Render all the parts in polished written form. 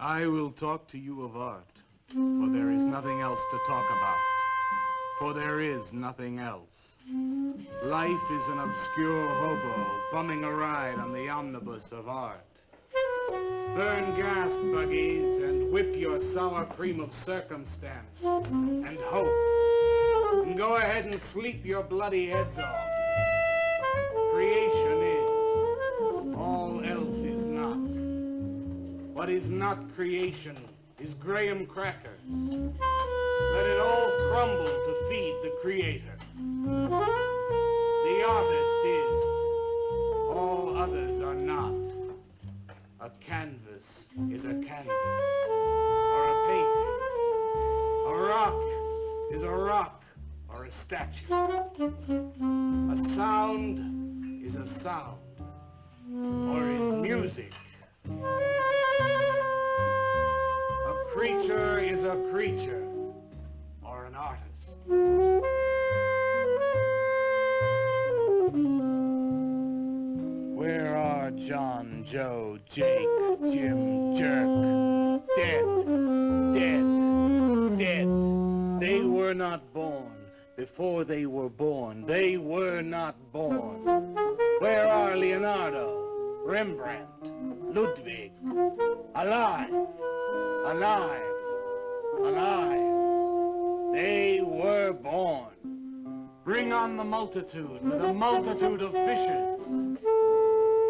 I will talk to you of art, for there is nothing else to talk about. For there is nothing else. Life is an obscure hobo bumming a ride on the omnibus of art. Burn gas buggies and whip your sour cream of circumstance and hope. And go ahead and sleep your bloody heads off. Creation is. All else is not. What is not creation is graham crackers. Let it all crumble to feed the creator. The artist is. All others are not. A canvas is a canvas, or a painting. A rock is a rock, or a statue. A sound is a sound, or is music. A creature is a creature, or an artist. Where are John, Joe, Jake, Jim, Jerk? Dead, dead, dead. They were not born. Before they were born, they were not born. Where are Leonardo, Rembrandt, Ludwig? Alive, alive, alive. They were born. Bring on the multitude with a multitude of fishes.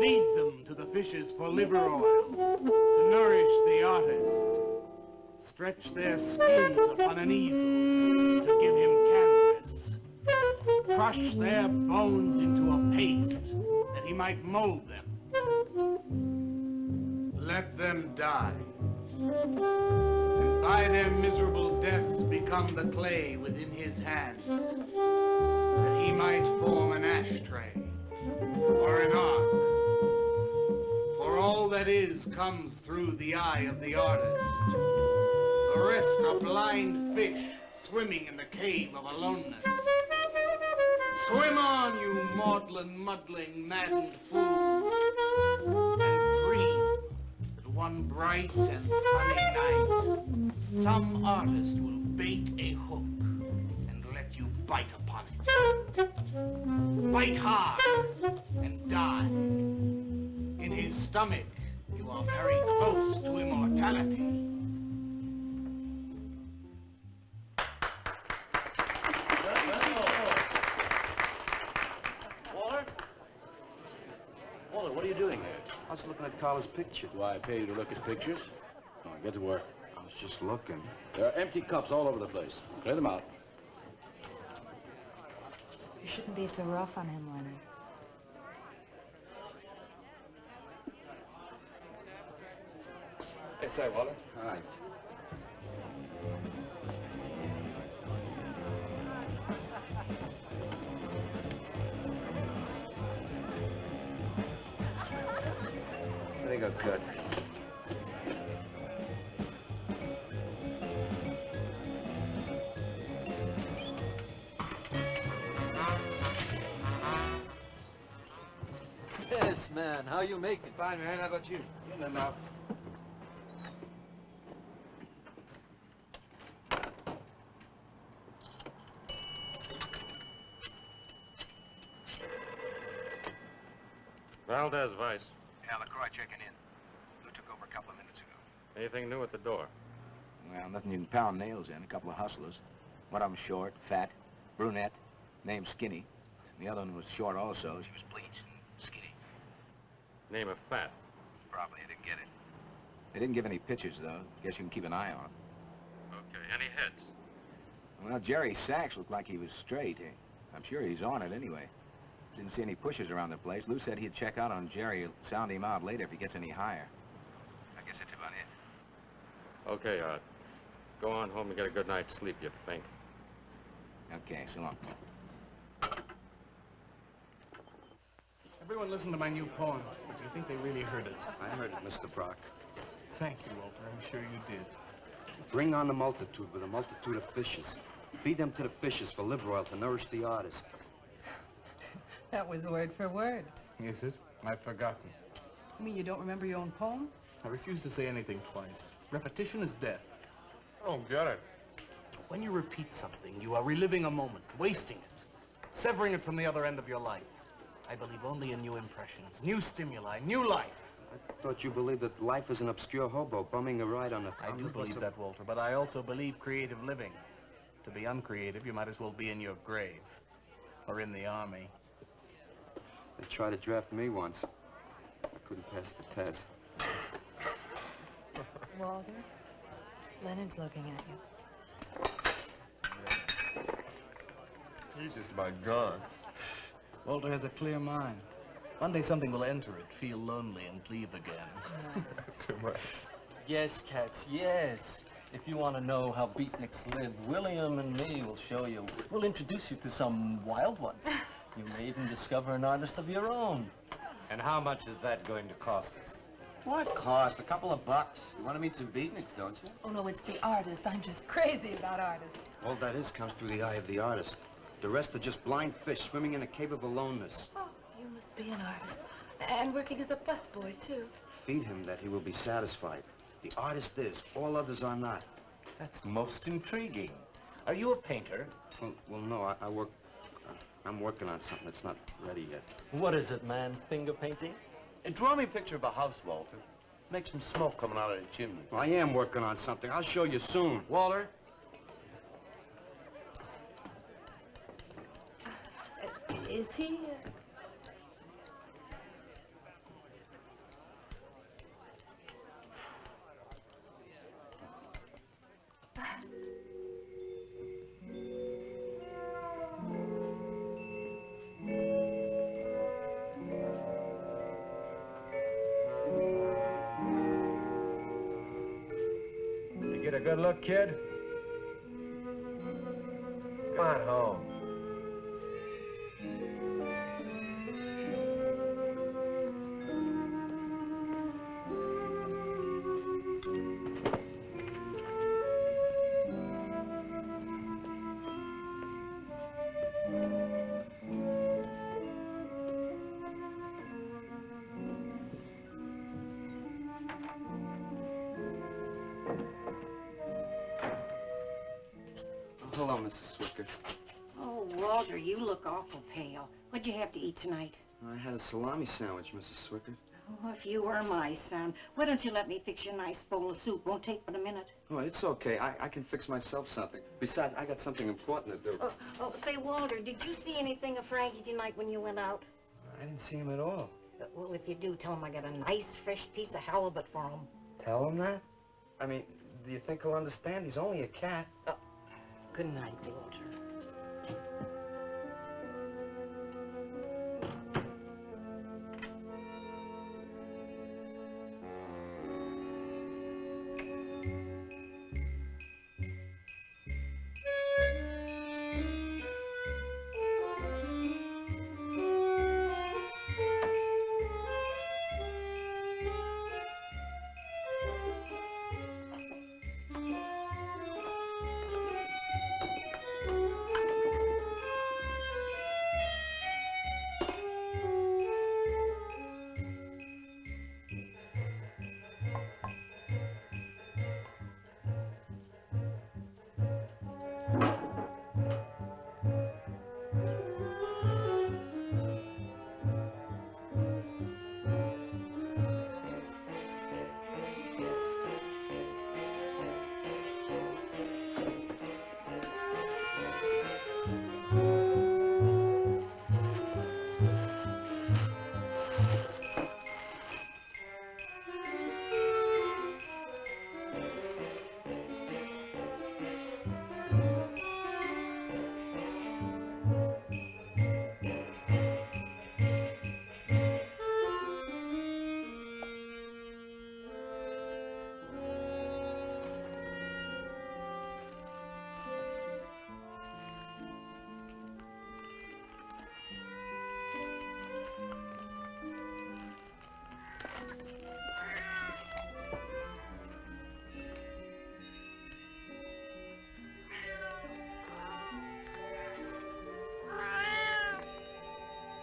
Feed them to the fishes for liver oil, to nourish the artist. Stretch their skins upon an easel to give him canvas. Crush their bones into a paste that he might mold them. Let them die. And by their miserable deaths become the clay within his hands, that he might form an ashtray or an ark. For all that is comes through the eye of the artist. The rest are blind fish swimming in the cave of aloneness. Swim on, you maudlin, muddling, maddened fools, and dream that one bright and sunny night some artist will bait a hook and let you bite upon it. Bite hard and die. In his stomach, you are very close to immortality. Walter, what are you doing here? I was looking at Carla's picture. Do I pay you to look at pictures? Come on, get to work. I was just looking. There are empty cups all over the place. Clear them out. You shouldn't be so rough on him, Leonard. Hey, say, Walter. Hi. There you go, Kurt. Yes, man. How you making? Fine, man. How about you? In and out. Valdez, Vice. Yeah, LaCroix checking in. Who took over a couple of minutes ago? Anything new at the door? Well, nothing you can pound nails in. A couple of hustlers. One of them short, fat, brunette, named Skinny. The other one was short also. She was bleached and skinny. Name of Fat. Probably I didn't get it. They didn't give any pictures, though. Guess you can keep an eye on them. Okay, any heads? Well, Jerry Sachs looked like he was straight. I'm sure he's on it anyway. Didn't see any pushers around the place. Lou said he'd check out on Jerry. He'll sound him out later if he gets any higher. I guess that's about it. Okay, Art. Go on home and get a good night's sleep, you think. Okay, so long. Everyone listened to my new poem, but do you think they really heard it? I heard it, Mr. Brock. Thank you, Walter. I'm sure you did. Bring on the multitude with a multitude of fishes. Feed them to the fishes for liver oil to nourish the artist. That was word for word. Is it? I've forgotten. You mean you don't remember your own poem? I refuse to say anything twice. Repetition is death. Oh, get it. When you repeat something, you are reliving a moment, wasting it, severing it from the other end of your life. I believe only in new impressions, new stimuli, new life. I thought you believed that life is an obscure hobo bumming a ride on a... I do believe that, Walter, but I also believe creative living. To be uncreative, you might as well be in your grave or in the army. They tried to draft me once. I couldn't pass the test. Walter, Leonard's looking at you. He's just about gone. Walter has a clear mind. One day something will enter it, feel lonely, and leave again. Too much. Yes, cats, yes. If you want to know how beatniks live, William and me will show you. We'll introduce you to some wild ones. You may even discover an artist of your own. And how much is that going to cost us? What cost? A couple of bucks. You want to meet some beatniks, don't you? Oh, no, it's the artist. I'm just crazy about artists. All that is comes through the eye of the artist. The rest are just blind fish swimming in a cave of aloneness. Oh, you must be an artist. And working as a busboy, too. Feed him that he will be satisfied. The artist is. All others are not. That's most intriguing. Are you a painter? Well, no, I work... I'm working on something that's not ready yet. What is it, man? Finger painting? Draw me a picture of a house, Walter. Make some smoke coming out of the chimney. Well, I am working on something. I'll show you soon. Walter? Is he... You get a good look, kid? Come on home. Hello, Mrs. Swicker. Oh, Walter, you look awful pale. What'd you have to eat tonight? I had a salami sandwich, Mrs. Swicker. Oh, if you were my son, why don't you let me fix you a nice bowl of soup? Won't take but a minute. Oh, it's okay. I can fix myself something. Besides, I got something important to do. Say, Walter, did you see anything of Frankie tonight when you went out? I didn't see him at all. Well, if you do, tell him I got a nice, fresh piece of halibut for him. Tell him that? I mean, do you think he'll understand? He's only a cat. Good night, Walter.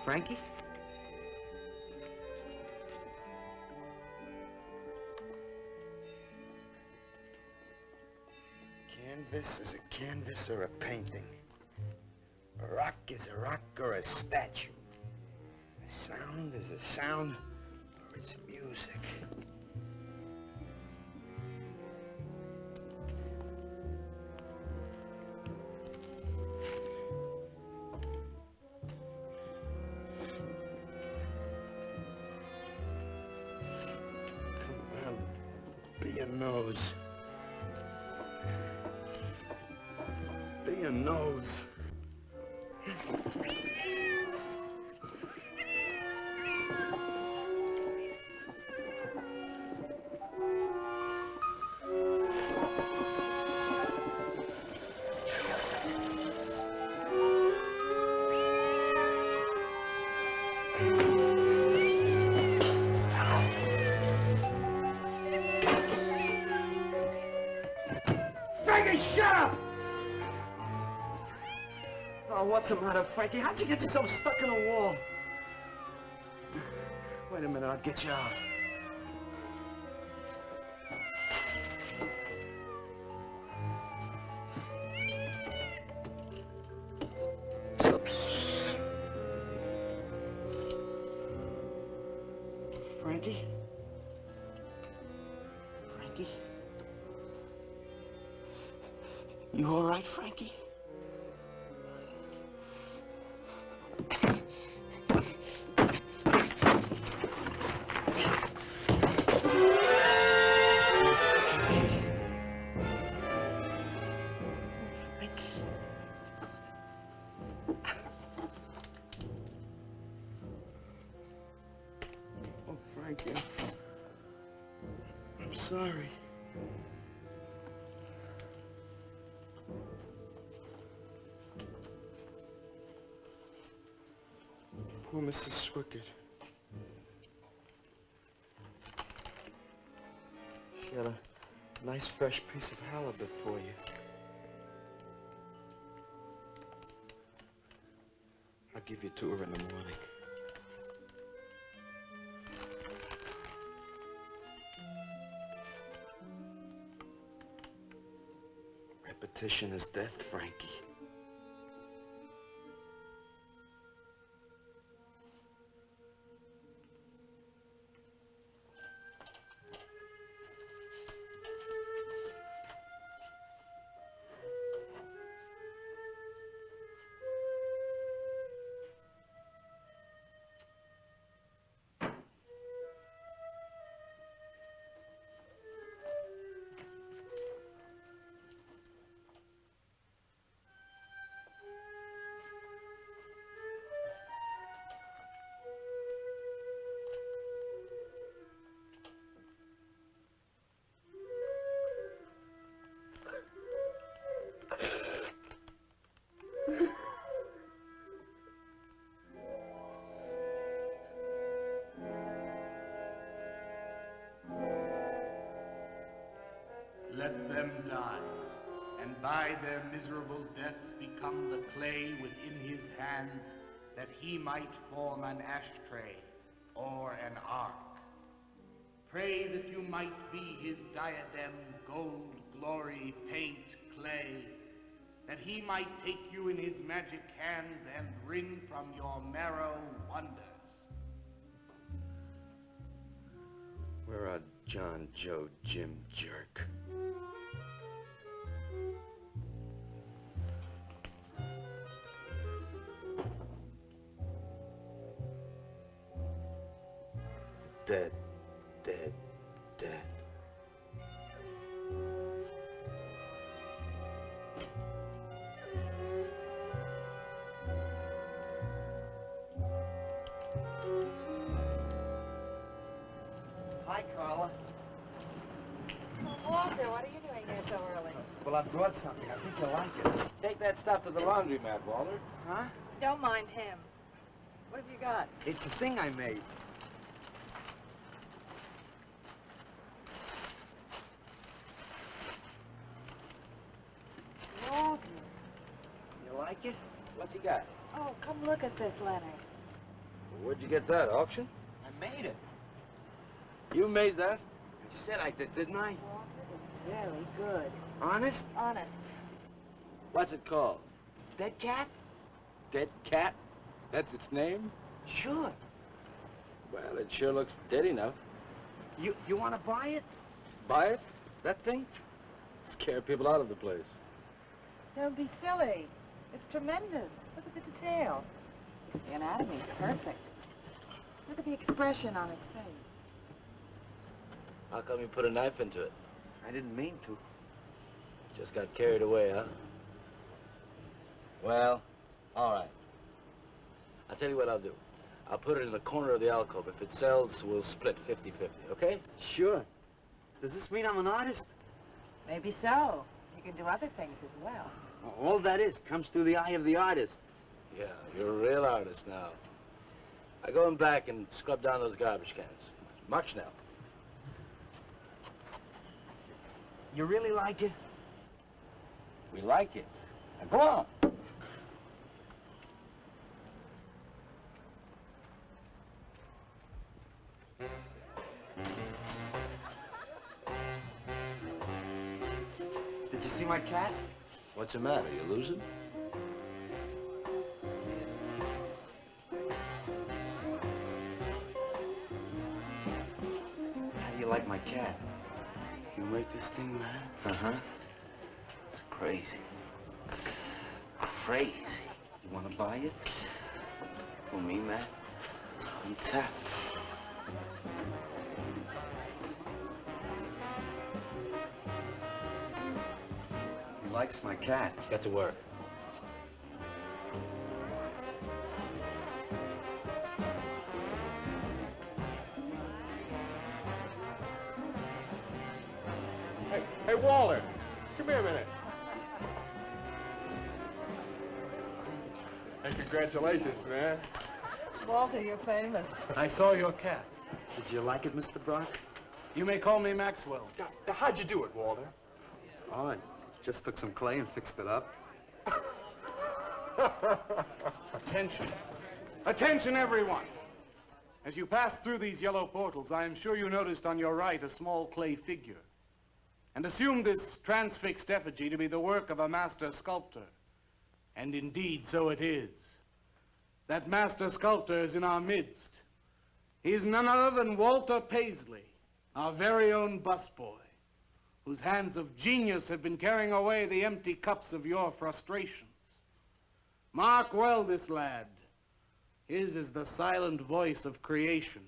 Frankie? canvas is a canvas or a painting. A rock is a rock or a statue. A sound is a sound or it's music. Come on, be a nose. Be a nose. Frankie, shut up! Oh, what's the matter, Frankie? How'd you get yourself stuck in a wall? Wait a minute, I'll get you out. Frankie? Frankie? You all right, Frankie? Oh, Frankie. I'm sorry. Poor Mrs. Swickett. She had a nice fresh piece of halibut for you. I'll give you to her in the morning. Repetition is death, Frankie. Let them die, and by their miserable deaths become the clay within his hands, that he might form an ashtray or an ark. Pray that you might be his diadem, gold, glory, paint, clay, that he might take you in his magic hands and wring from your marrow wonders. Where are John, Joe, Jim, Jerk? Dead, dead, dead. Hi, Carla. Walter, what are you doing here so early? Well, I brought something. I think you'll like it. Take that stuff to the laundromat, Walter. Huh? Don't mind him. What have you got? It's a thing I made. Walter. You like it? What's he got? Oh, come look at this letter. Where'd you get that, auction? I made it. You made that? I said I did, didn't I? Walter, it's Very good. Honest? Honest. What's it called? Dead cat? Dead cat? That's its name? Sure. Well, it sure looks dead enough. You want to buy it? Buy it? That thing? Scare people out of the place. Don't be silly. It's tremendous. Look at the detail. The anatomy's perfect. Look at the expression on its face. How come you put a knife into it? I didn't mean to. Just got carried away, huh? Well, all right. I'll tell you what I'll do. I'll put it in the corner of the alcove. If it sells, we'll split 50-50, okay? Sure. Does this mean I'm an artist? Maybe so. You can do other things as well. All that is comes through the eye of the artist. Yeah, you're a real artist now. I go in back and scrub down those garbage cans. Much now. You really like it? We like it. Now go on. Did you see my cat? What's the matter? You losing? How do you like my cat? You make this thing, man? Uh-huh. It's crazy. Crazy. You want to buy it? For me, man? I'm tapped. He likes my cat. Get to work. Hey, Walter, come here a minute. Hey, congratulations, man. Walter, you're famous. I saw your cat. Did you like it, Mr. Brock? You may call me Maxwell. Now, how'd you do it, Walter? Oh, I just took some clay and fixed it up. Attention. Attention, everyone. As you pass through these yellow portals, I am sure you noticed on your right a small clay figure, and assumed this transfixed effigy to be the work of a master sculptor. And indeed, so it is. That master sculptor is in our midst. He is none other than Walter Paisley, our very own busboy, whose hands of genius have been carrying away the empty cups of your frustrations. Mark well this lad. His is the silent voice of creation.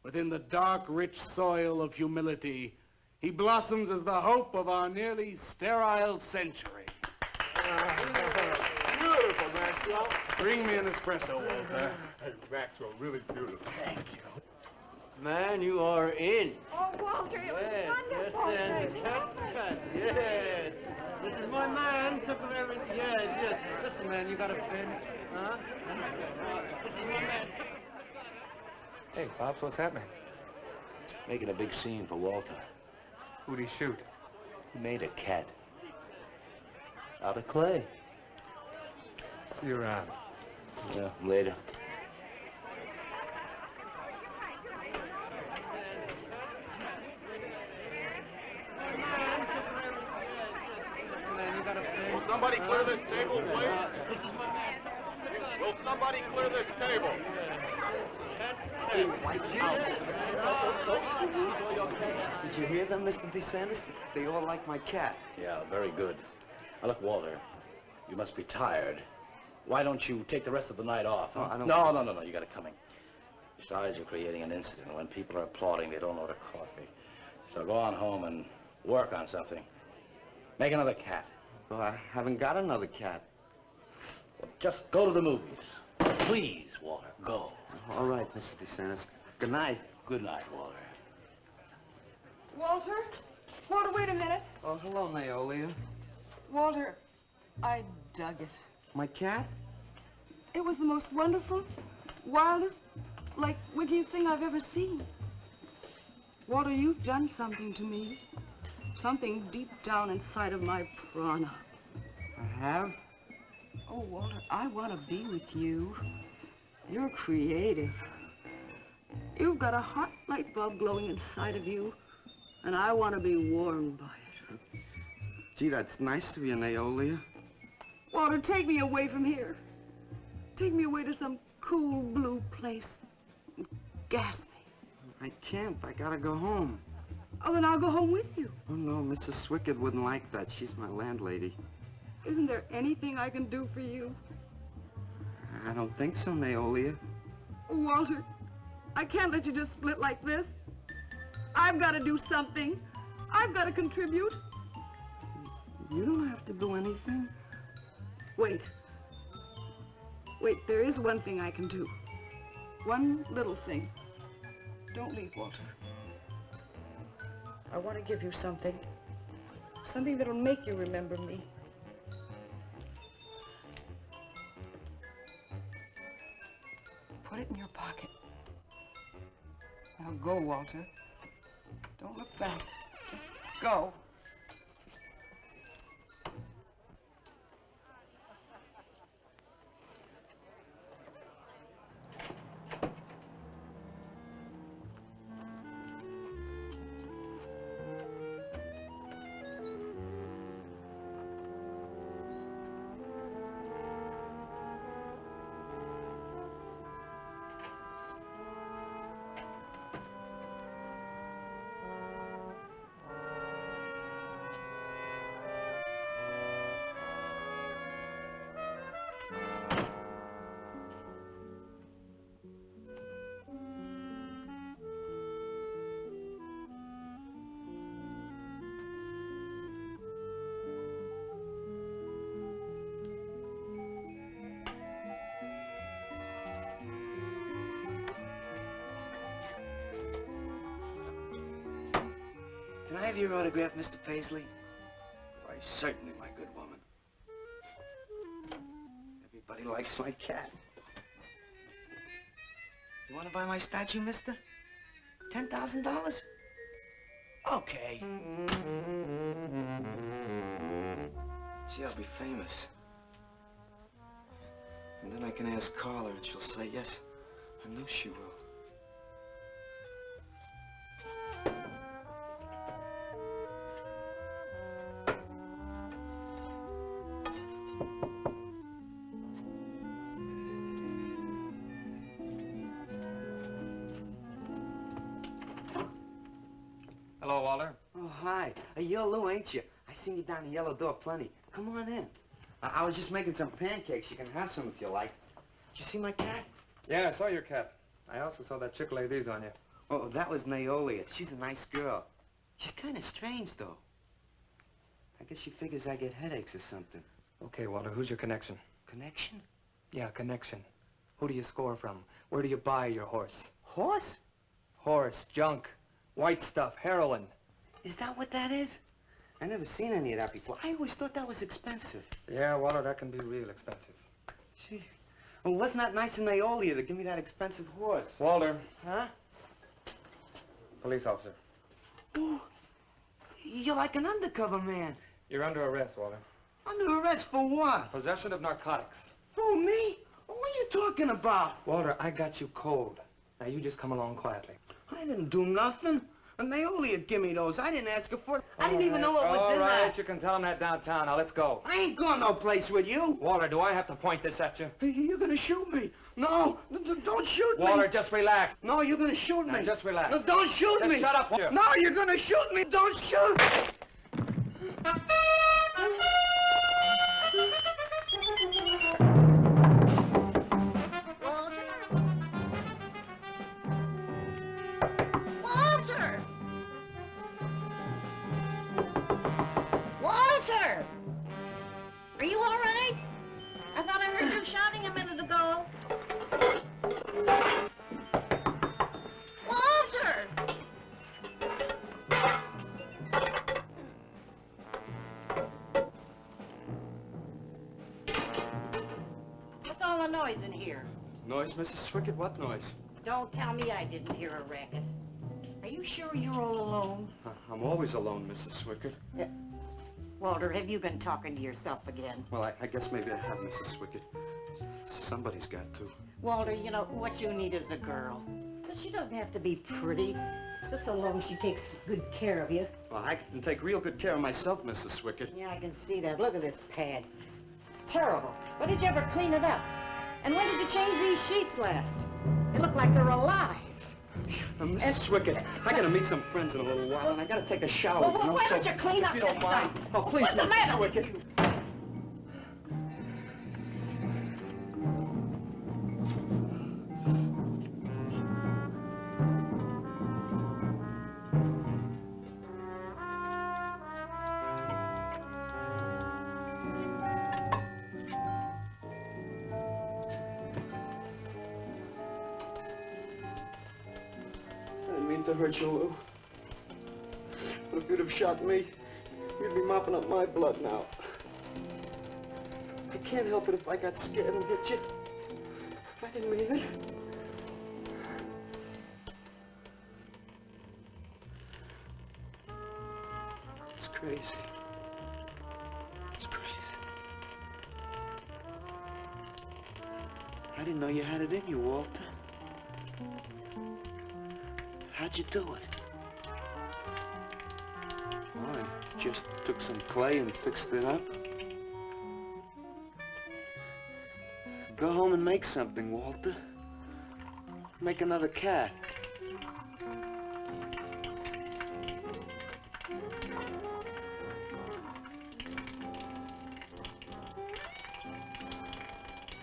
Within the dark, rich soil of humility, he blossoms as the hope of our nearly sterile century. Beautiful, Maxwell. Bring me an espresso, Walter. Hey, Maxwell, really beautiful. Thank you. Man, you are in. Oh, Walter, it was Yes, yes, wonderful. then. The cat's cut. Yes. This is my man. Took everything. Yes, yes. Listen, man, you got a fin? Huh? This is my man. Hey, Pops, what's happening? Making a big scene for Walter. Who'd he shoot? He made a cat. Out of clay. See you around. Yeah, later. Man, you got a fin? Will somebody clear this table, please? This is my man. Will somebody clear this table? Did you hear them, Mr. DeSantis? They all like my cat. Yeah, very good. Now, look, Walter, you must be tired. Why don't you take the rest of the night off, huh? Oh, I don't- No, you got it coming. Besides, you're creating an incident. When people are applauding, they don't order coffee. So go on home and work on something. Make another cat. Well, I haven't got another cat. Well, just go to the movies. Please, Walter, go. All right, Mr. DeSantis. Good night. Good night, Walter. Walter? Walter, wait a minute. Oh, hello, Naolia. Walter, I dug it. My cat? It was the most wonderful, wildest, like, wittiest thing I've ever seen. Walter, you've done something to me. Something deep down inside of my prana. I have? Oh, Walter, I want to be with you. You're creative. You've got a hot light bulb glowing inside of you. And I want to be warmed by it. Gee, that's nice of you, Naolia. Walter, take me away from here. Take me away to some cool blue place. And gas me. I can't. I gotta go home. Oh, then I'll go home with you. Oh, no, Mrs. Swickard wouldn't like that. She's my landlady. Isn't there anything I can do for you? I don't think so, Naolia. Oh, Walter, I can't let you just split like this. I've got to do something. I've got to contribute. You don't have to do anything. Wait. Wait, there is one thing I can do. One little thing. Don't leave, Walter. I want to give you something. Something that'll make you remember me. Put it in your pocket. Now go, Walter. Don't look back. Just go. Can I have your autograph, Mr. Paisley? Why, certainly, my good woman. Everybody likes my cat. You want to buy my statue, mister? $10,000? Okay. Gee, I'll be famous. And then I can ask Carla, and she'll say yes. I know she will. Hello, Walter. Oh, hi. You're Lou, ain't you? I seen you down the yellow door plenty. Come on in. I was just making some pancakes. You can have some if you like. Did you see my cat? Yeah, I saw your cat. I also saw that chick lay these on you. Oh, that was Naolia. She's a nice girl. She's kind of strange, though. I guess she figures I get headaches or something. Okay, Walter, who's your connection? Connection? Yeah, connection. Who do you score from? Where do you buy your horse? Horse? Horse, junk, white stuff, heroin. Is that what that is? I never seen any of that before. I always thought that was expensive. Yeah, Walter, that can be real expensive. Gee. Well, wasn't that nice of Naolia to give me that expensive horse? Walter. Huh? Police officer. Oh, you're like an undercover man. You're under arrest, Walter. Under arrest for what? Possession of narcotics. Who, me? What are you talking about? Walter, I got you cold. Now you just come along quietly. I didn't do nothing. And Naolia give me those. I didn't ask her for it. I didn't even know what was in there. All right, you can tell him that downtown. Now, let's go. I ain't going no place with you. Walter, do I have to point this at you? You're gonna shoot me. No, don't shoot me. Walter, just relax. No, you're gonna shoot me. Now, just relax. No, don't shoot Just me. shut up, Walter. No, you're gonna shoot me. Don't shoot. Walter! Walter! Are you all right? I thought I heard you shouting a minute ago. Walter! What's all the noise in here? Noise, Mrs. Swickard? What noise? Don't tell me I didn't hear a racket. Are you sure you're all alone? I'm always alone, Mrs. Swickard. Walter, have you been talking to yourself again? Well, I guess maybe I have, Mrs. Swickard. Somebody's got to. Walter, you know, what you need is a girl. But she doesn't have to be pretty. Just so long as she takes good care of you. Well, I can take real good care of myself, Mrs. Swickett. Yeah, I can see that. Look at this pad. It's terrible. When did you ever clean it up? And when did you change these sheets last? They look like they're alive. Mrs. Swickett, I gotta meet some friends in a little while, and I gotta take a shower. Well, why don't you clean up if you don't this mind. stuff? Oh, please, What's the Mrs. matter with Swickett. you? I didn't mean to hurt you, Lou. But if you'd have shot me, you'd be mopping up my blood now. I can't help it if I got scared and hit you. I didn't mean it. It's crazy. It's crazy. I didn't know you had it in you, Walter. How'd you do it? Oh, I just took some clay and fixed it up. Go home and make something, Walter. Make another cat.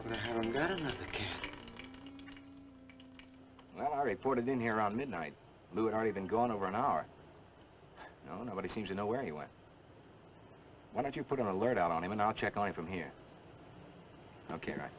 But I haven't got another cat. Well, I reported in here around midnight. Lou had already been gone over an hour. No, nobody seems to know where he went. Why don't you put an alert out on him, and I'll check on him from here. Okay, right.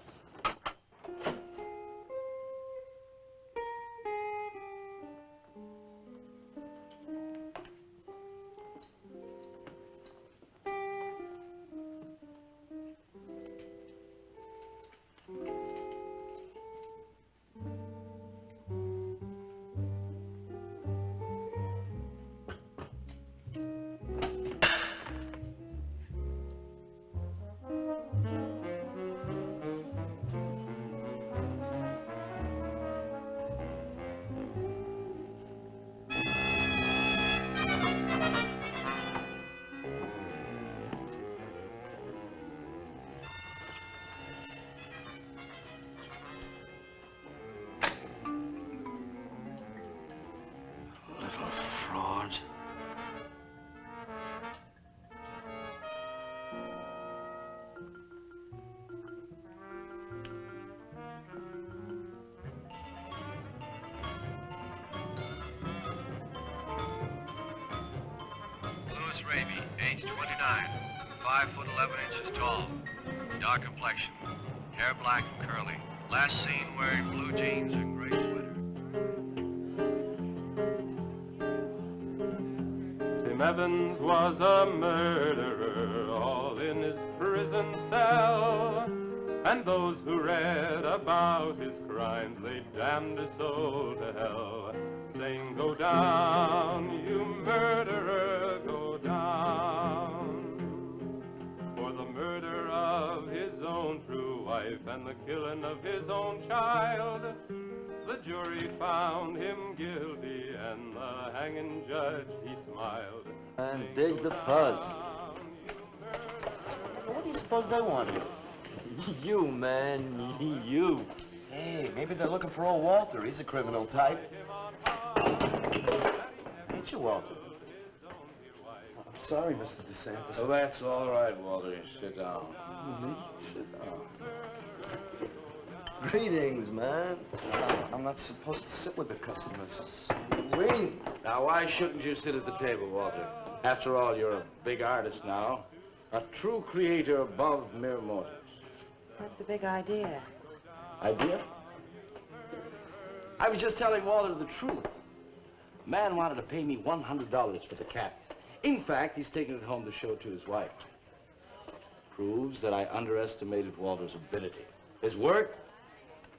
Little fraud. Louis Raby, age 29, 5 foot 11 inches tall, dark complexion, hair black and curly. Last seen wearing blue jeans and gray sweater. Tim Evans was a murderer, all in his prison cell. And those who read about his crimes, they damned his soul to hell, saying, "Go down, you murderer, go down." For the murder of his own true wife and the killing of his own child, the jury found him guilty, and the hanging judge, he smiled. And dig the fuzz. What do you suppose they want here? You, man, you. Hey, maybe they're looking for old Walter. He's a criminal type. Ain't you, Walter? I'm sorry, Mr. DeSantis. Oh, that's all right, Walter. Sit down. Sit down. Greetings, man. I'm not supposed to sit with the customers. Wait. Now, why shouldn't you sit at the table, Walter? After all, you're a big artist now. A true creator above mere mortals. What's the big idea? Idea? I was just telling Walter the truth. Man wanted to pay me $100 for the cat. In fact, he's taking it home to show to his wife. Proves that I underestimated Walter's ability. His work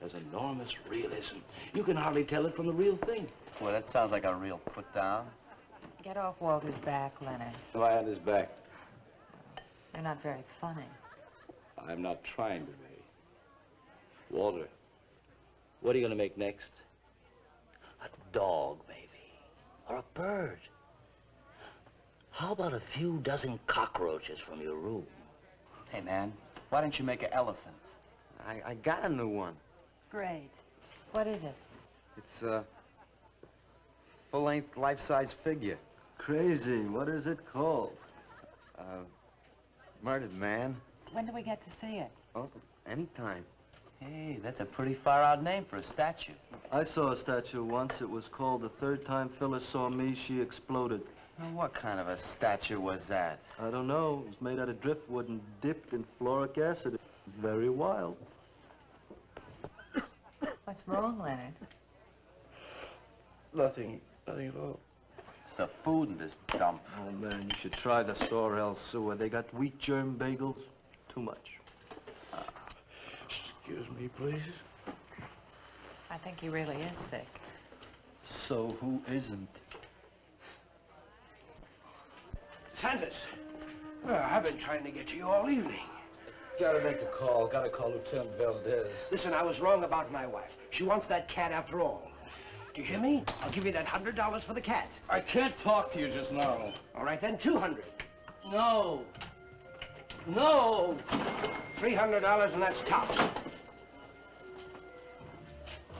has enormous realism. You can hardly tell it from the real thing. Well, that sounds like a real put down. Get off Walter's back, Leonard. Why on his back? They're not very funny. I'm not trying to be. Walter, what are you going to make next? A dog, maybe. or a bird. How about a few dozen cockroaches from your room? Hey, man, why don't you make an elephant? I got a new one. Great. What is it? It's a full-length, life-size figure. Crazy. What is it called? Murdered man. When do we get to see it? Oh, anytime. Hey, that's a pretty far-out name for a statue. I saw a statue once. It was called The Third Time Phyllis Saw Me, She Exploded. Well, what kind of a statue was that? I don't know. It was made out of driftwood and dipped in fluoric acid. Very wild. What's wrong, Leonard? Nothing at all. It's the food in this dump. Oh, man, you should try the Sorrel sewer. They got wheat germ bagels. Too much. Excuse me, please. I think he really is sick. So who isn't? Sanders, I've been trying to get to you all evening. Gotta make a call. Gotta call Lieutenant Valdez. Listen, I was wrong about my wife. She wants that cat after all. Do you hear me? I'll give you that $100 for the cat. I can't talk to you just now. All right, then, $200. No. No. $300, and that's tops.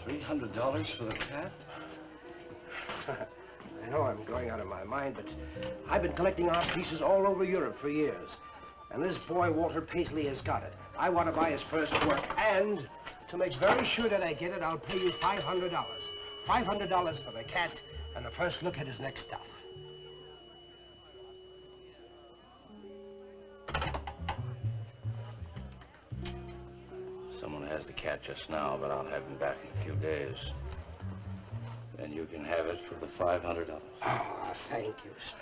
$300 for the cat? I know I'm going out of my mind, but I've been collecting art pieces all over Europe for years. And this boy, Walter Paisley, has got it. I want to buy his first work, and to make very sure that I get it, I'll pay you $500. $500 for the cat, and the first look at his next stuff. Someone has the cat just now, but I'll have him back in a few days. Then you can have it for the $500. Oh, thank you, sir.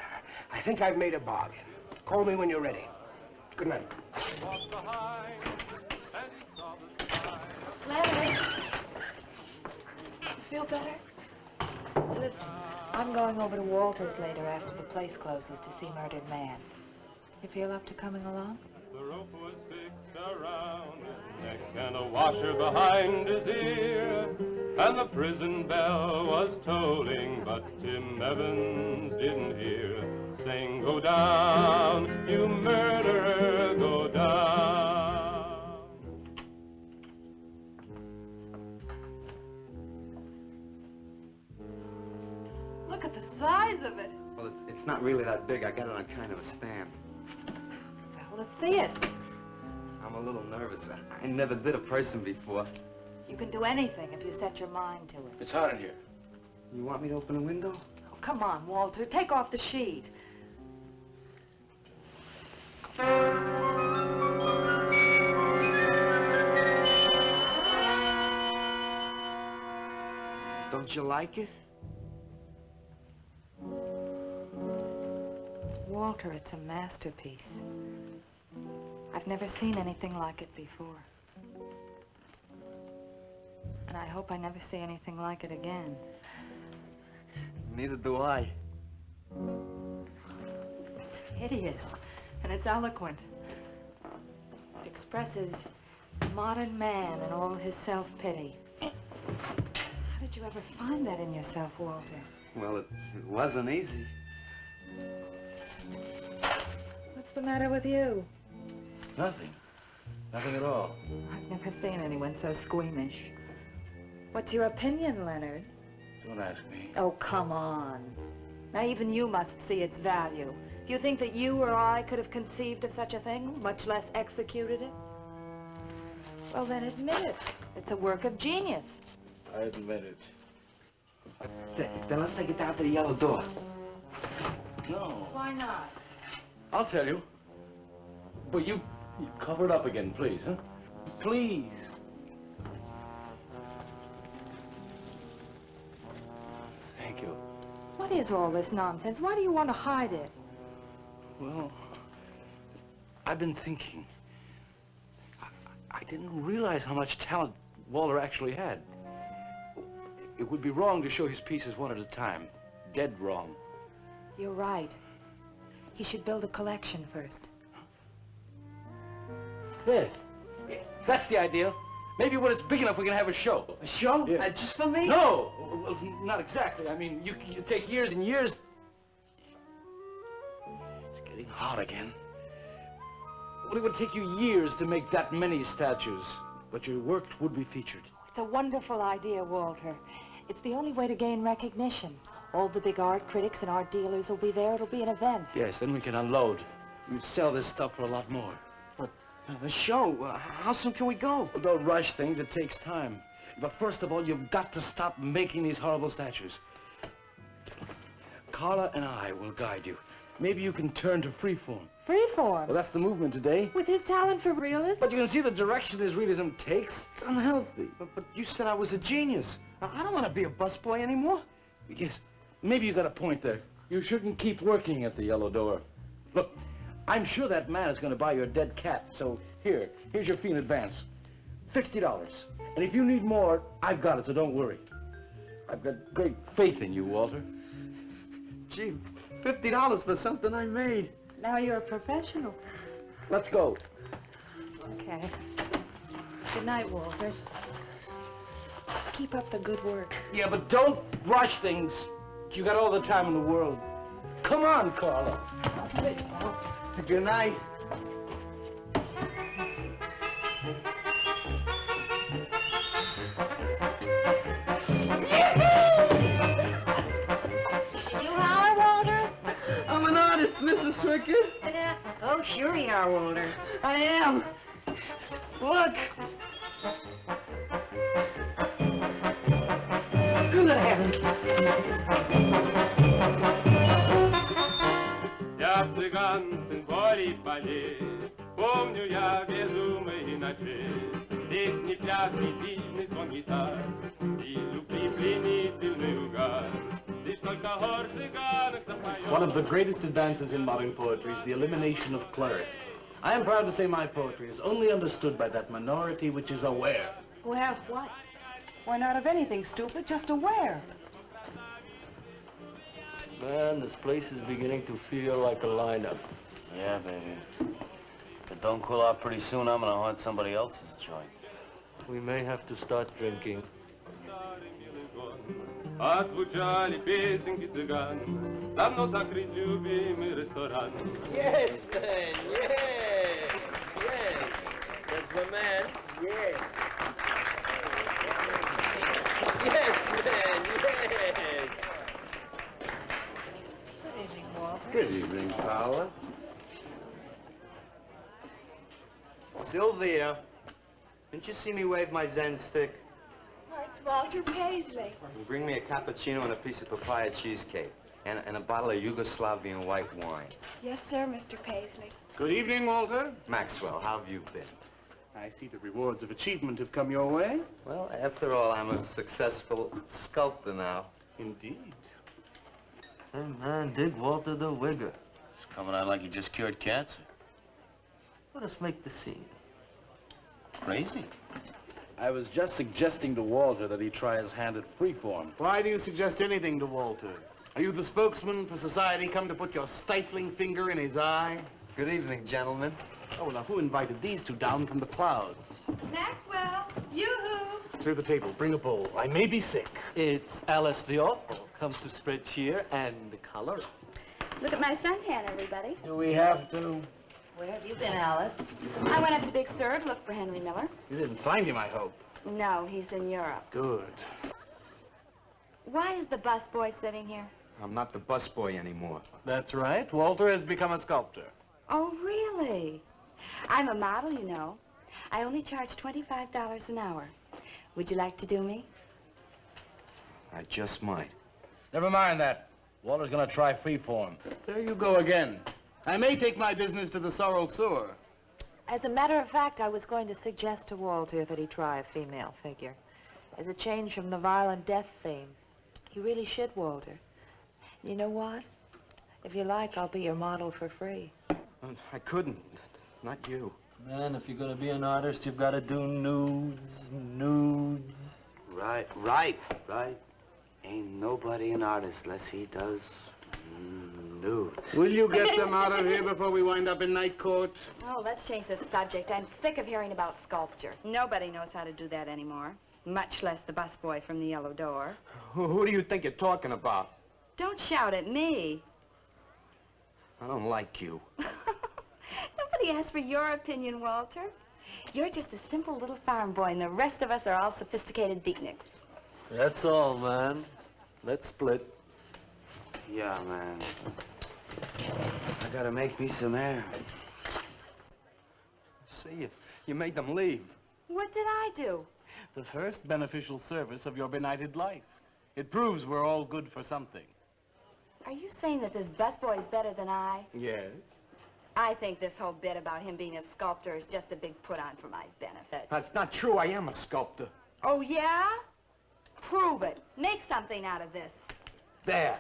I think I've made a bargain. Call me when you're ready. Good night. Leonard! You feel better? Listen, I'm going over to Walter's later after the place closes to see Murdered Man. You feel up to coming along? The rope was fixed around his neck and a washer behind his ear, and the prison bell was tolling, but Tim Evans didn't hear. Saying, go down, you murderer, go down. Look at the size of it. Well, it's not really that big. I got it on kind of a stand. Well, let's see it. I'm a little nervous. I never did a person before. You can do anything if you set your mind to it. It's hot in here. You want me to open a window? Oh, come on, Walter. Take off the sheet. Don't you like it? Walter, it's a masterpiece. I've never seen anything like it before. And I hope I never see anything like it again. Neither do I. It's hideous, and it's eloquent. It expresses modern man and all his self-pity. How did you ever find that in yourself, Walter? Well, it wasn't easy. What's the matter with you? Nothing. Nothing at all. I've never seen anyone so squeamish. What's your opinion, Leonard? Don't ask me. Oh, come on. Now, even you must see its value. Do you think that you or I could have conceived of such a thing, much less executed it? Well, then admit it. It's a work of genius. I admit it. Then let's take it down to the yellow door. No. Why not? I'll tell you. But you cover it up again, please, huh? Please. Thank you. What is all this nonsense? Why do you want to hide it? Well, I've been thinking. I didn't realize how much talent Walter actually had. It would be wrong to show his pieces one at a time. Dead wrong. You're right. He should build a collection first. Yes. That's the idea. Maybe when it's big enough, we can have a show. A show? Yeah. Just for me? No! Well, not exactly. I mean, you take years and years. It's getting hot again. Well, it would take you years to make that many statues, but your work would be featured. It's a wonderful idea, Walter. It's the only way to gain recognition. All the big art critics and art dealers will be there. It'll be an event. Yes, then we can unload. We'd sell this stuff for a lot more. But the show, how soon can we go? Well, don't rush things. It takes time. But first of all, you've got to stop making these horrible statues. Carla and I will guide you. Maybe you can turn to freeform. Freeform? Well, that's the movement today. With his talent for realism? But you can see the direction his realism takes. It's unhealthy. But you said I was a genius. I don't want to be a busboy anymore. Yes, maybe you got a point there. You shouldn't keep working at the Yellow Door. Look, I'm sure that man is going to buy your dead cat. So here's your fee in advance. $50. And if you need more, I've got it, so don't worry. I've got great faith in you, Walter. Gee, $50 for something I made. Now you're a professional. Let's go. Okay. Good night, Walter. Keep up the good work. Yeah, but don't rush things. You got all the time in the world. Come on, Carla. Good night. You holler, Walter? I'm an artist, Mrs. Swickett. Oh, sure you are, Walter. I am. Look. Good heavens. Я цыган, сын полей полей, помню я безумные ночи. Здесь не пляс, не дивный звон гитар, и любви пленительный угар. Лишь только хор цыганок запоет. One of the greatest advances in modern poetry is the elimination of clarity. I am proud to say my poetry is only understood by that minority which is aware. Aware of what? Why, not of anything, stupid, just aware. Man, this place is beginning to feel like a lineup. Yeah, baby. If it don't cool out pretty soon, I'm gonna haunt somebody else's joint. We may have to start drinking. Отзвучали песенки цыган, давно закрыт любимый ресторан. Yes, man, yeah, yeah. That's my man, yeah. Yes, man, yes. Good evening, Walter. Good evening, Paula. Sylvia, didn't you see me wave my Zen stick? Oh, it's Walter Paisley. Bring me a cappuccino and a piece of papaya cheesecake. And a bottle of Yugoslavian white wine. Yes, sir, Mr. Paisley. Good evening, Walter. Maxwell, how have you been? I see the rewards of achievement have come your way. Well, after all, I'm a successful sculptor now. Indeed. Hey, man, dig Walter the Wigger. It's coming out like he just cured cancer. Let us make the scene. Crazy. I was just suggesting to Walter that he try his hand at freeform. Why do you suggest anything to Walter? Are you the spokesman for society come to put your stifling finger in his eye? Good evening, gentlemen. Oh, now who invited these two down from the clouds? Maxwell, yoo-hoo. Clear the table, bring a bowl. I may be sick. It's Alice the Awful. Comes to spread cheer and color. Look at my suntan, everybody. Do we have to? Where have you been, Alice? I went up to Big Sur to look for Henry Miller. You didn't find him, I hope. No, he's in Europe. Good. Why is the busboy sitting here? I'm not the busboy anymore. That's right. Walter has become a sculptor. Oh, really? I'm a model, you know. I only charge $25 an hour. Would you like to do me? I just might. Never mind that. Walter's gonna try freeform. There you go again. I may take my business to the Sorrel Sewer. As a matter of fact, I was going to suggest to Walter that he try a female figure. As a change from the violent death theme. You really should, Walter. You know what? If you like, I'll be your model for free. I couldn't. Not you. Man, if you're gonna be an artist, you've got to do nudes, nudes. Right. Ain't nobody an artist unless he does nudes. Will you get them out of here before we wind up in night court? Oh, let's change the subject. I'm sick of hearing about sculpture. Nobody knows how to do that anymore. much less the busboy from the yellow door. Who do you think you're talking about? Don't shout at me. I don't like you. Nobody asked for your opinion, Walter. You're just a simple little farm boy, and the rest of us are all sophisticated beatniks. That's all, man. Let's split. Yeah, man. I gotta make me some air. See, you made them leave. What did I do? The first beneficial service of your benighted life. It proves we're all good for something. Are you saying that this busboy is better than I? Yes. I think this whole bit about him being a sculptor is just a big put-on for my benefit. That's not true. I am a sculptor. Oh, yeah? Prove it. Make something out of this. There.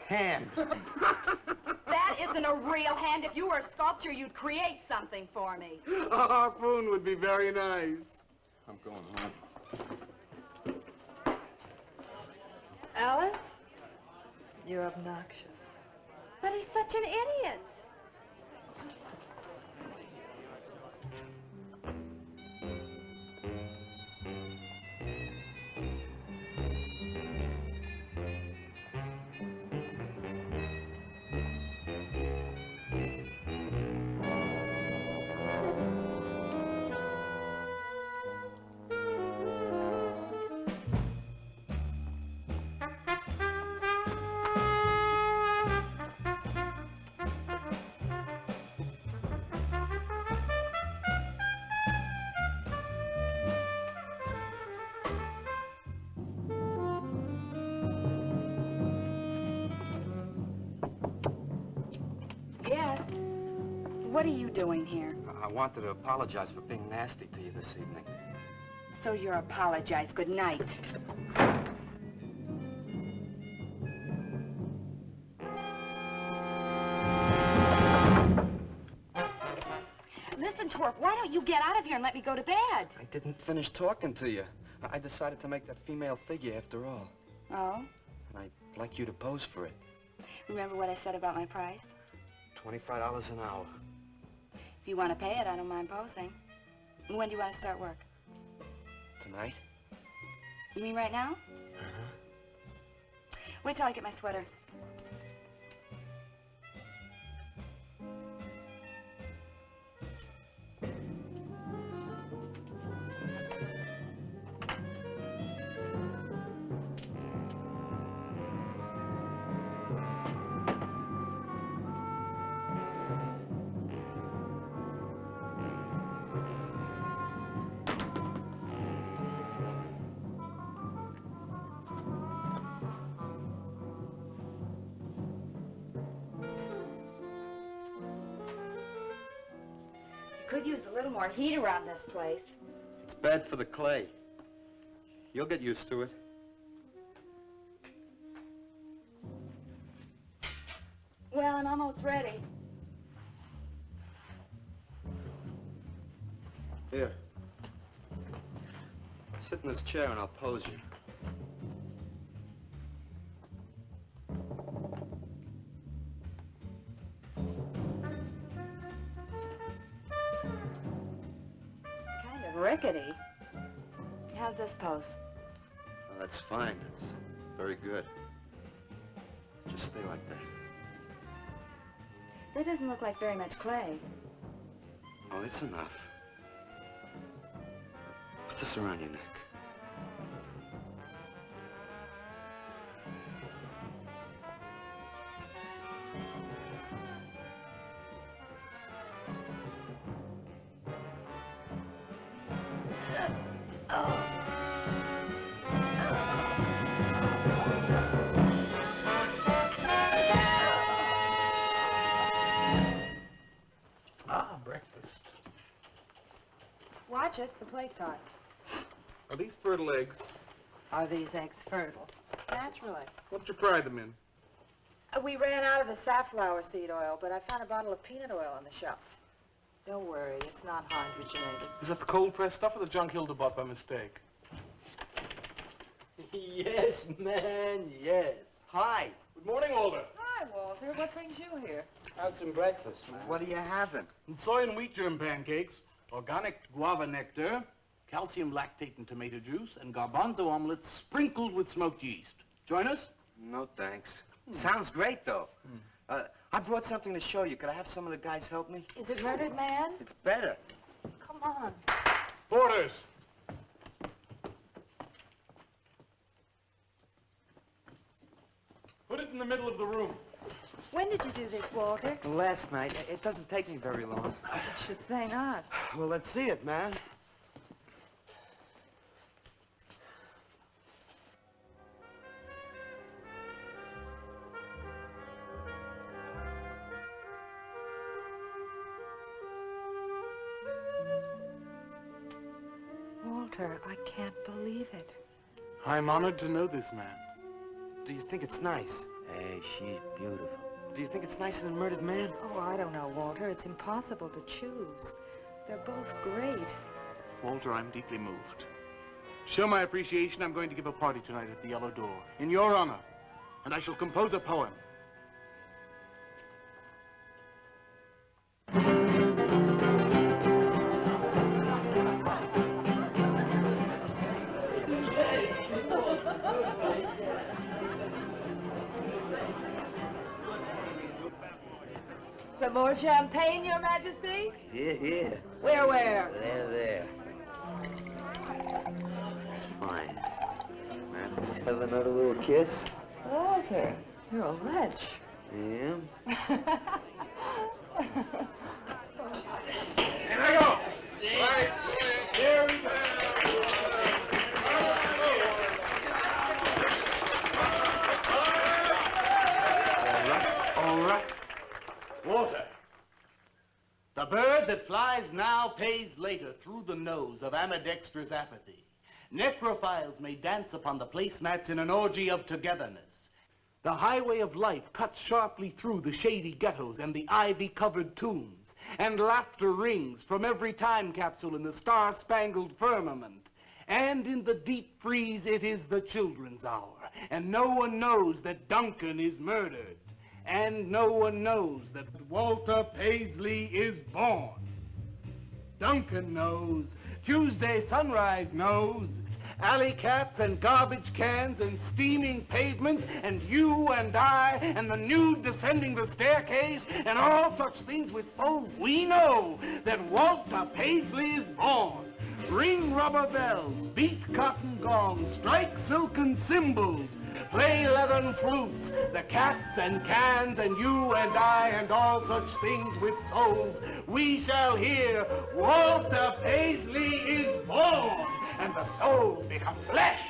Hand. That isn't a real hand. If you were a sculptor, you'd create something for me. A harpoon would be very nice. I'm going home. Alice? You're obnoxious. But he's such an idiot. Yes. What are you doing here? I wanted to apologize for being nasty to you this evening. So you're apologize. Good night. Listen, Twerp, why don't you get out of here and let me go to bed? I didn't finish talking to you. I decided to make that female figure after all. Oh? And I'd like you to pose for it. Remember what I said about my price? $25 an hour. If you want to pay it, I don't mind posing. When do you want to start work? Tonight? You mean right now? Uh-huh. Wait till I get my sweater. Could use a little more heat around this place. It's bad for the clay. You'll get used to it. Well, I'm almost ready. Here. Sit in this chair and I'll pose you. Kind of rickety. How's this pose? Oh, that's fine. It's very good. Just stay like that. That doesn't look like very much clay. Oh, it's enough. Put this around your neck. Ah, breakfast. Watch it, the plate's hot. Are these fertile eggs? Are these eggs fertile? Naturally. What'd you fry them in? We ran out of the safflower seed oil, but I found a bottle of peanut oil on the shelf. Don't worry, it's not hydrogenated. Is that the cold-pressed stuff or the junk Hilda bought by mistake? Yes, man, yes. Hi. Good morning, Walter. Hi, Walter. What brings you here? Had some breakfast, man. What are you having? Soy and wheat germ pancakes, organic guava nectar, calcium lactate and tomato juice, and garbanzo omelets sprinkled with smoked yeast. Join us? No, thanks. Sounds great, though. I brought something to show you. Could I have some of the guys help me? Is it Murdered Man? It's better. Come on. Porters! Put it in the middle of the room. When did you do this, Walter? Last night. It doesn't take me very long. I should say not. Well, let's see it, man. Walter, I can't believe it. I'm honored to know this man. Do you think it's nice? Hey, she's beautiful. Do you think it's nicer than Murdered Man? Oh, I don't know, Walter. It's impossible to choose. They're both great. Walter, I'm deeply moved. To show my appreciation, I'm going to give a party tonight at the Yellow Door, in your honor. And I shall compose a poem. Some more champagne, Your Majesty? Here, here. Where? There. It's fine. Man, let's have another little kiss. Walter, you're a wretch. Yeah? Here I go! Right. Here we go! All right. Walter. The bird that flies now pays later through the nose of ambidextrous apathy. Necrophiles may dance upon the placemats in an orgy of togetherness. The highway of life cuts sharply through the shady ghettos and the ivy-covered tombs, and laughter rings from every time capsule in the star-spangled firmament. And in the deep freeze, it is the children's hour, and no one knows that Duncan is murdered. And no one knows that Walter Paisley is born. Duncan knows. Tuesday Sunrise knows. Alley cats and garbage cans and steaming pavements and you and I and the nude descending the staircase and all such things with souls, we know that Walter Paisley is born. Ring rubber bells, beat cotton gongs, strike silken cymbals, play leathern flutes, the cats and cans and you and I and all such things with souls. We shall hear Walter Paisley is born, and the souls become flesh.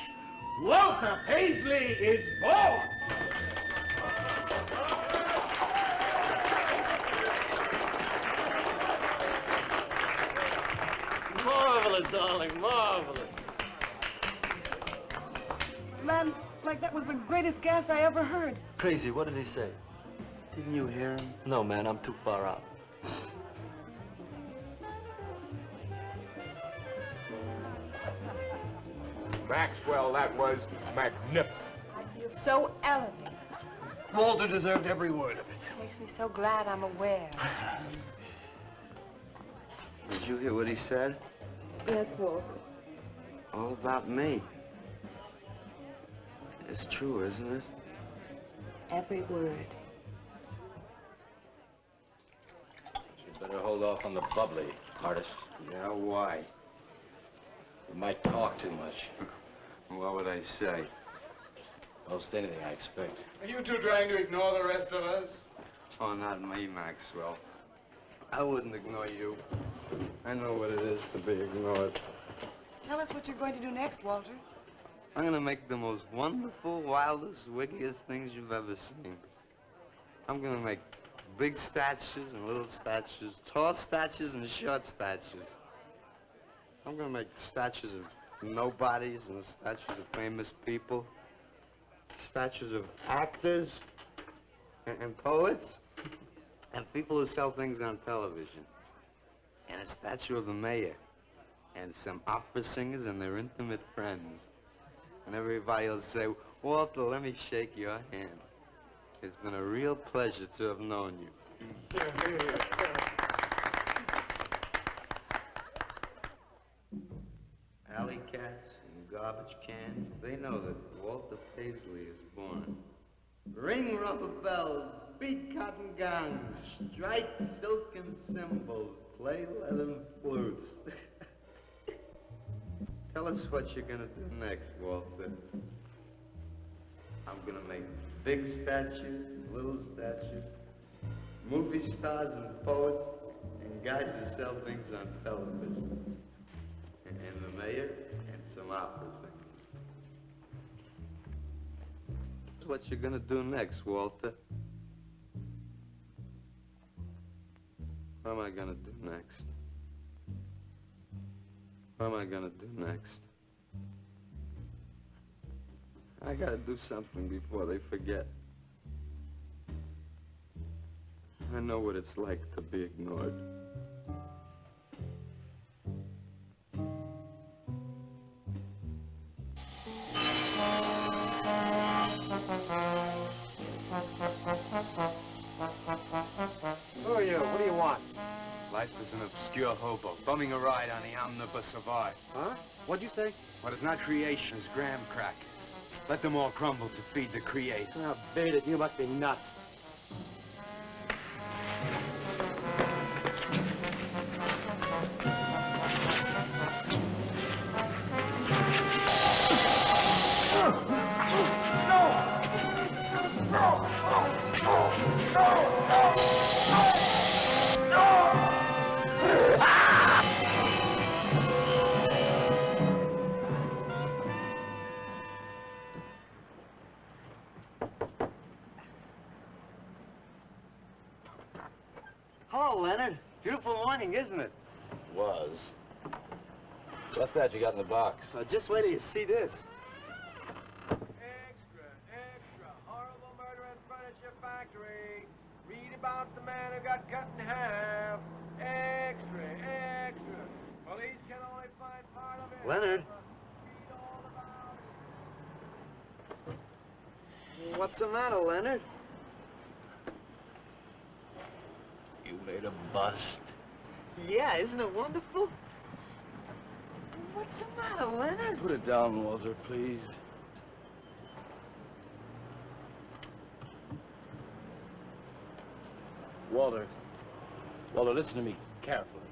Walter Paisley is born. Marvelous, darling, marvelous. Man, like that was the greatest gas I ever heard. Crazy, what did he say? Didn't you hear him? No, man, I'm too far out. Maxwell, that was magnificent. I feel so elevated. Walter deserved every word of it. Makes me so glad I'm aware. Did you hear what he said? Yes, Walter. All about me. It's true, isn't it? Every word. You better hold off on the bubbly, artist. Yeah, why? You might talk too much. What would I say? Most anything, I expect. Are you two trying to ignore the rest of us? Oh, not me, Maxwell. I wouldn't ignore you. I know what it is to be ignored. Tell us what you're going to do next, Walter. I'm gonna make the most wonderful, wildest, wickedest things you've ever seen. I'm gonna make big statues and little statues, tall statues and short statues. I'm gonna make statues of nobodies and statues of famous people, statues of actors and poets and people who sell things on television, and a statue of the mayor and some opera singers and their intimate friends. And everybody will say, Walter, let me shake your hand. It's been a real pleasure to have known you. garbage cans, they know that Walter Paisley is born. Ring rubber bells, beat cotton gongs, strike silken cymbals, play leathern flutes. Tell us what you're gonna do next, Walter. I'm gonna make big statues, little statues, movie stars and poets, and guys who sell things on television. And the mayor and some opera singers. That's what you're gonna do next, Walter. What am I gonna do next? What am I gonna do next? I gotta do something before they forget. I know what it's like to be ignored. Who are you? What do you want? Life is an obscure hobo, bumming a ride on the omnibus of art. Huh? What'd you say? What is not creation is graham crackers. Let them all crumble to feed the creator. Oh, beat it. You must be nuts. Hello, Leonard. Beautiful morning, isn't it? Was. What's that you got in the box? Just wait till you see this. Horrible murder at furniture factory. Read about the man who got cut in half. Extra, extra. Police can only find part of it. Leonard. Read all about it. What's the matter, Leonard? You made a bust. Yeah, isn't it wonderful? What's the matter, Leonard? Put it down, Walter, please. Walter, listen to me carefully.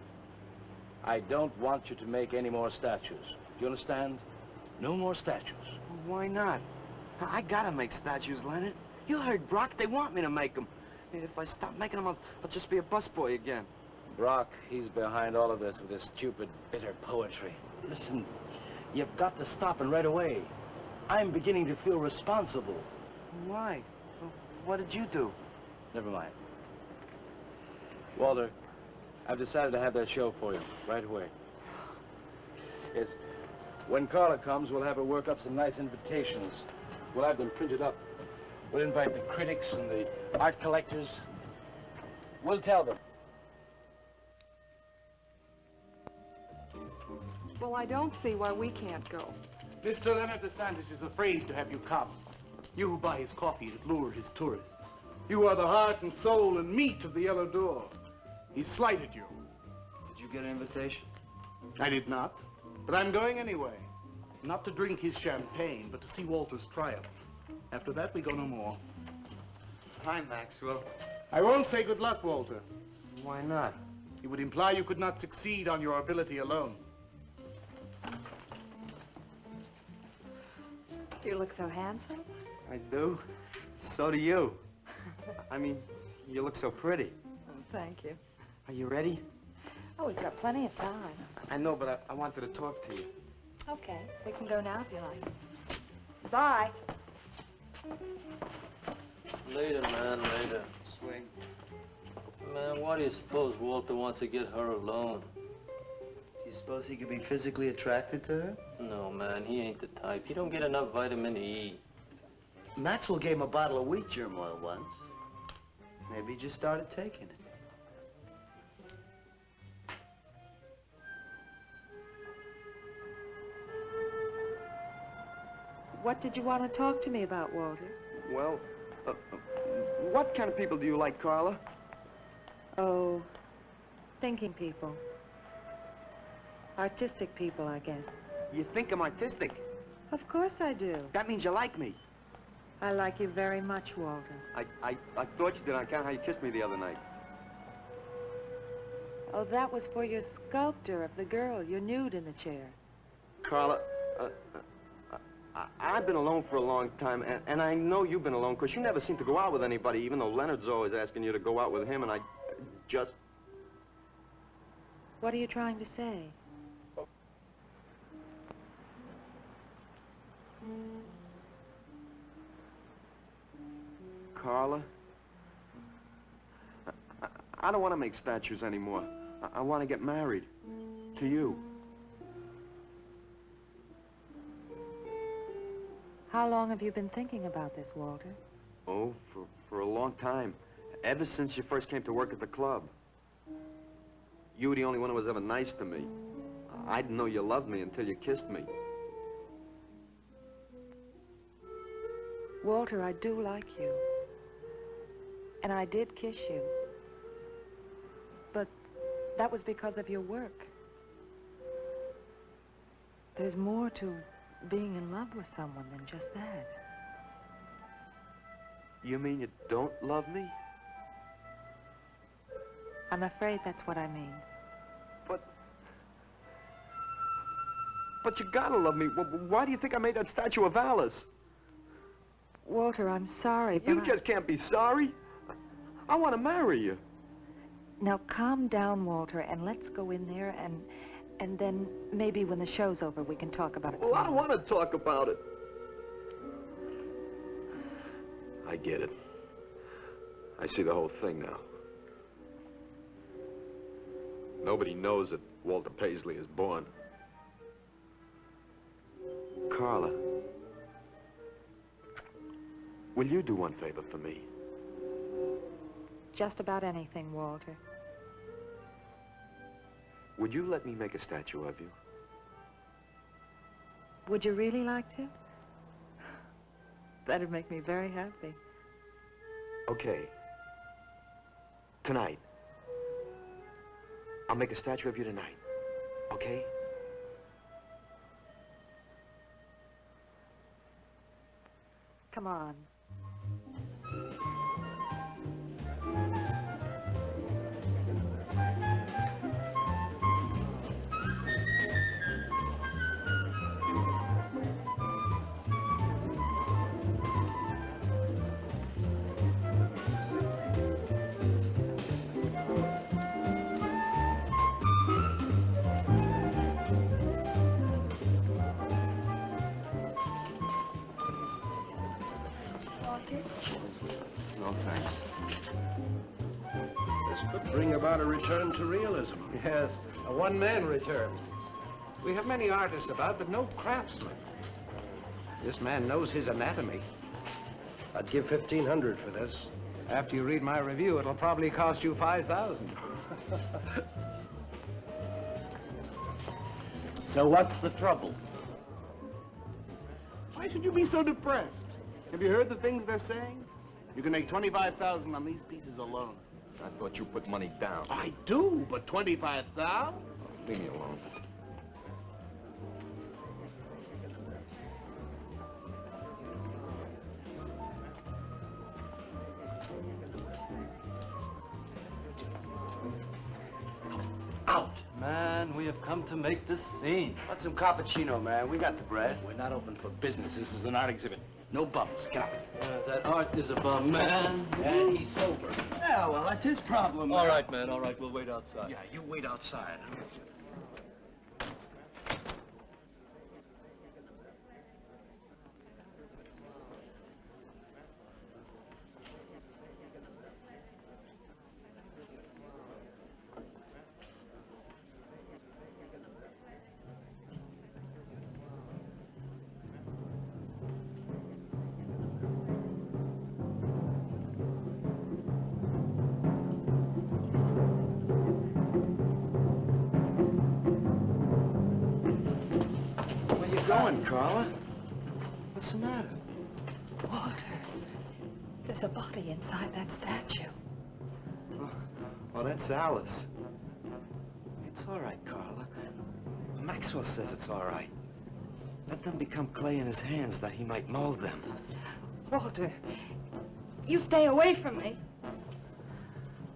I don't want you to make any more statues. Do you understand? No more statues. Why not? I gotta make statues, Leonard. You heard Brock. They want me to make them. If I stop making them, I'll just be a busboy again. Brock, he's behind all of this with his stupid, bitter poetry. Listen, you've got to stop and right away. I'm beginning to feel responsible. Why? What did you do? Never mind. Walter, I've decided to have that show for you right away. Yes. When Carla comes, we'll have her work up some nice invitations. We'll have them printed up. We'll invite the critics and the art collectors. We'll tell them. Well, I don't see why we can't go. Mr. Leonard DeSantis is afraid to have you come. You who buy his coffee that lure his tourists. You are the heart and soul and meat of the Yellow Door. He slighted you. Did you get an invitation? I did not, but I'm going anyway. Not to drink his champagne, but to see Walter's triumph. After that, we go no more. Hi, Maxwell. I won't say good luck, Walter. Why not? It would imply you could not succeed on your ability alone. You look so handsome. I do. So do you. I mean, you look so pretty. Oh, thank you. Are you ready? Oh, we've got plenty of time. I know, but I wanted to talk to you. Okay, we can go now if you like. Bye. Later, man, later. Swing. Man, why do you suppose Walter wants to get her alone? Do you suppose he could be physically attracted to her? No, man, he ain't the type. He don't get enough vitamin E. Maxwell gave him a bottle of wheat germ oil once. Maybe he just started taking it. What did you want to talk to me about, Walter? Well, what kind of people do you like, Carla? Oh, thinking people. Artistic people, I guess. You think I'm artistic? Of course I do. That means you like me. I like you very much, Walter. I thought you did on account of how you kissed me the other night. Oh, that was for your sculptor of the girl, your nude in the chair. Carla, I've been alone for a long time, and I know you've been alone, because you never seem to go out with anybody, even though Leonard's always asking you to go out with him, and I just... What are you trying to say? Carla, I don't want to make statues anymore. I want to get married. To you. How long have you been thinking about this, Walter? Oh, for a long time. Ever since you first came to work at the club. You were the only one who was ever nice to me. I didn't know you loved me until you kissed me. Walter, I do like you. And I did kiss you. But that was because of your work. There's more to being in love with someone than just that. You mean you don't love me? I'm afraid that's what I mean. But you gotta love me. Why do you think I made that statue of Alice? Walter, I'm sorry, but You just can't be sorry. I want to marry you. Now calm down, Walter, and let's go in there and then maybe when the show's over we can talk about it. Well, I don't want to talk about it. I get it. I see the whole thing now. Nobody knows that Walter Paisley is born. Carla, will you do one favor for me? Just about anything, Walter. Would you let me make a statue of you? Would you really like to? That'd make me very happy. Okay. Tonight. I'll make a statue of you tonight. Okay? Come on. No, thanks. This could bring about a return to realism. Yes, a one-man return. We have many artists about, but no craftsmen. This man knows his anatomy. I'd give $1,500 for this. After you read my review, it'll probably cost you $5,000. So what's the trouble? Why should you be so depressed? Have you heard the things they're saying? You can make $25,000 on these pieces alone. I thought you put money down. I do, but $25,000? Leave me alone. Out! Man, we have come to make this scene. Want some cappuccino, man? We got the bread. We're not open for business. This is an art exhibit. No bums. Get out. That art is a bum, man. And he's sober. Yeah, well, that's his problem. All right, man, all right. We'll wait outside. Yeah, you wait outside. Going, Carla? What's the matter? Walter, there's a body inside that statue. Oh, that's Alice. It's all right, Carla. Maxwell says it's all right. Let them become clay in his hands that he might mold them. Walter, you stay away from me.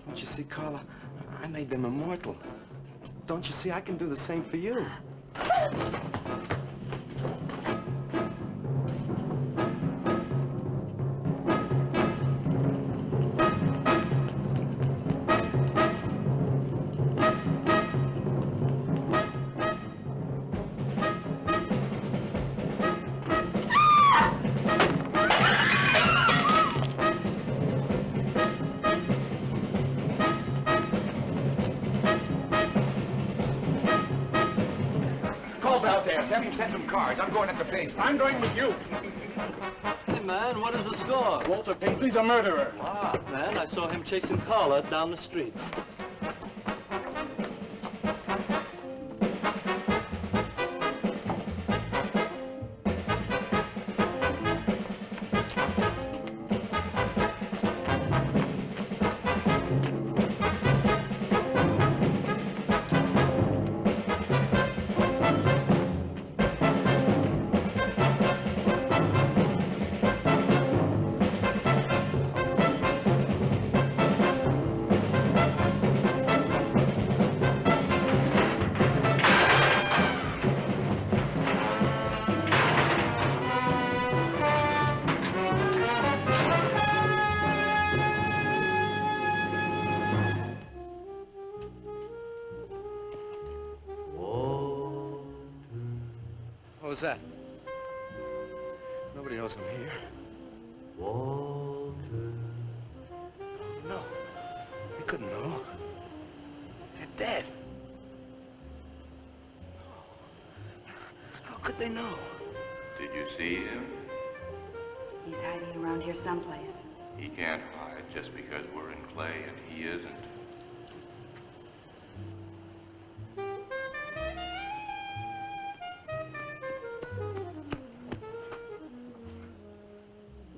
Don't you see, Carla? I made them immortal. Don't you see, I can do the same for you. Have him send some cars. I'm going up the place. I'm going with you. Hey, man, what is the score? Walter Paisley's a murderer. Ah, man, I saw him chasing Carla down the street. What was that? Nobody knows I'm here. Walter. No. They couldn't know. They're dead. How could they know? Did you see him? He's hiding around here someplace. He can't hide just because we're in clay and he isn't.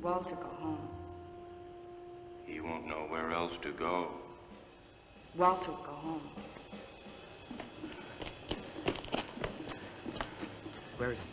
Walter, go home. He won't know where else to go. Walter, go home. Where is he?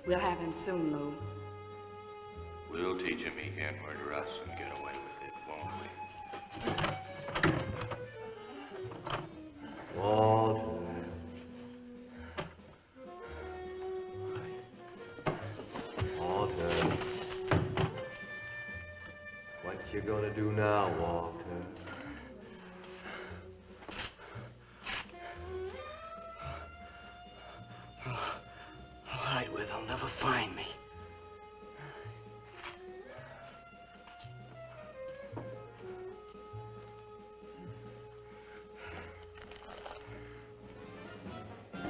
We'll have him soon, Lou. We'll teach him he can't murder us and get away with it, won't we? Walter. Walter. What you gonna do now, Walter? I'll hide where they'll never find me.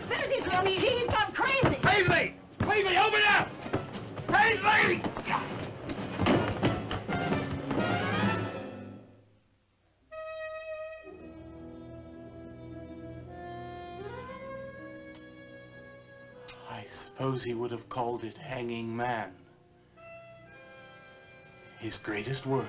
There's his rummy. He's gone crazy. Paisley! Paisley, open up! Paisley! I suppose he would have called it Hanging Man. His greatest work.